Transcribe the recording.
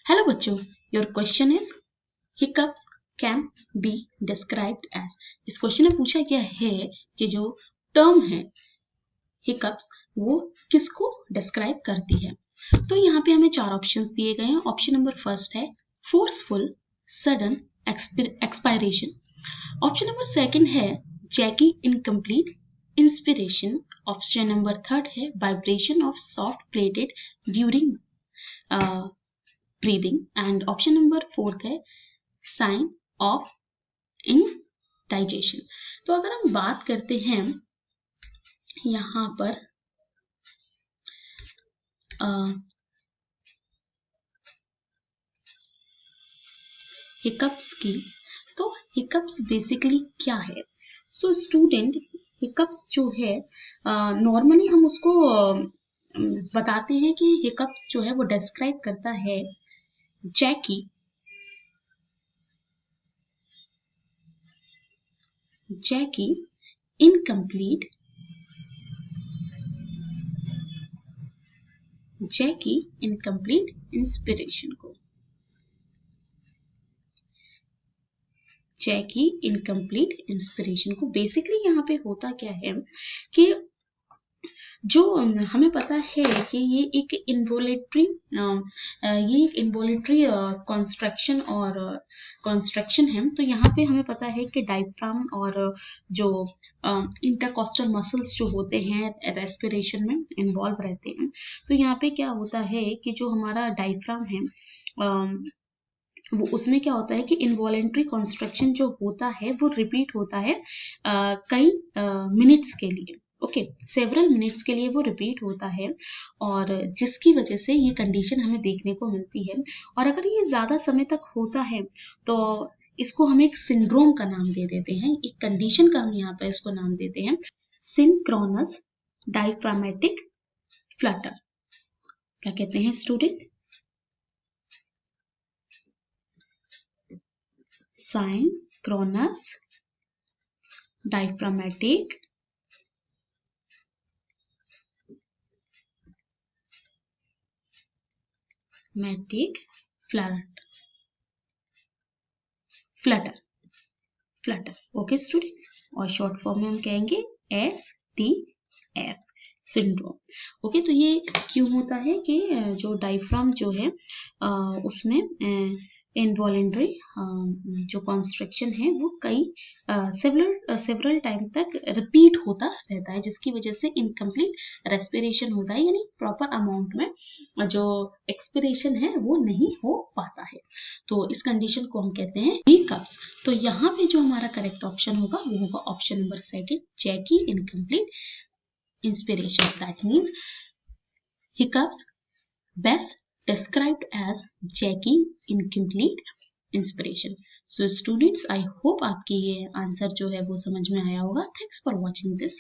Hello बच्चों, your question is hiccups can be described as. इस क्वेश्चन में पूछा गया है कि जो टर्म है हिकअप्स वो किसको डिस्क्राइब करती है। तो यहाँ पे हमें चार ऑप्शंस दिए गए हैं। ऑप्शन नंबर फर्स्ट है forceful sudden expiration. Option number second है जैकी incomplete inspiration. Option number third है vibration of soft palate during breathing and option number fourth है साइन ऑफ इंडाइजेशन। तो अगर हम बात करते हैं यहाँ पर हिकअप्स की, तो हिकअप्स बेसिकली क्या है। सो स्टूडेंट, हिकअप्स जो है नॉर्मली हम उसको बताते हैं कि हिकअप्स जो है वो डिस्क्राइब करता है जैकी इनकम्प्लीट इंस्पिरेशन को। जैकी इनकम्प्लीट इंस्पिरेशन को बेसिकली यहाँ पे होता क्या है कि जो हमें पता है कि ये एक इन्वोलेटरी कॉन्स्ट्रक्शन है। तो यहाँ पे हमें पता है कि डायफ्राम और जो इंटरकॉस्टल मसल्स जो होते हैं रेस्पिरेशन में इन्वॉल्व रहते हैं। तो यहाँ पे क्या होता है कि जो हमारा डायफ्राम है वो उसमें क्या होता है कि इनवॉलेंट्री कॉन्स्ट्रक्शन जो होता है वो रिपीट होता है कई मिनट्स के लिए। ओके, सेवरल मिनट्स के लिए वो रिपीट होता है और जिसकी वजह से ये कंडीशन हमें देखने को मिलती है। और अगर ये ज़्यादा समय तक होता है तो इसको हम एक सिंड्रोम का नाम दे देते हैं। एक कंडीशन का हम यहाँ पर इसको नाम देते हैं सिंक्रोनस डायफ्रामेटिक फ्लटर। क्या कहते हैं student? Synchronous diaphragmatic Flutter. Okay students, और शॉर्ट फॉर्म में हम कहेंगे SDF सिंड्रोम। ओके, तो ये क्यों होता है कि जो डायफ्राम जो है उसमें इनवॉलेंट्री जो कॉन्स्ट्रक्शन है वो कई सेवरल टाइम तक रिपीट होता रहता है, जिसकी वजह से इनकम्प्लीट रेस्पिरेशन होता है, यानी प्रॉपर अमाउंट में जो एक्सपिरेशन है वो नहीं हो पाता है। तो इस कंडीशन को हम कहते हैं हिकअप्स। तो यहाँ पे जो हमारा करेक्ट ऑप्शन होगा वो होगा option number second, Jackie incomplete inspiration. That means hiccups best described as Jackie incomplete inspiration. So students, I hope आपकी ये आंसर जो है वो समझ में आया होगा। Thanks for watching this.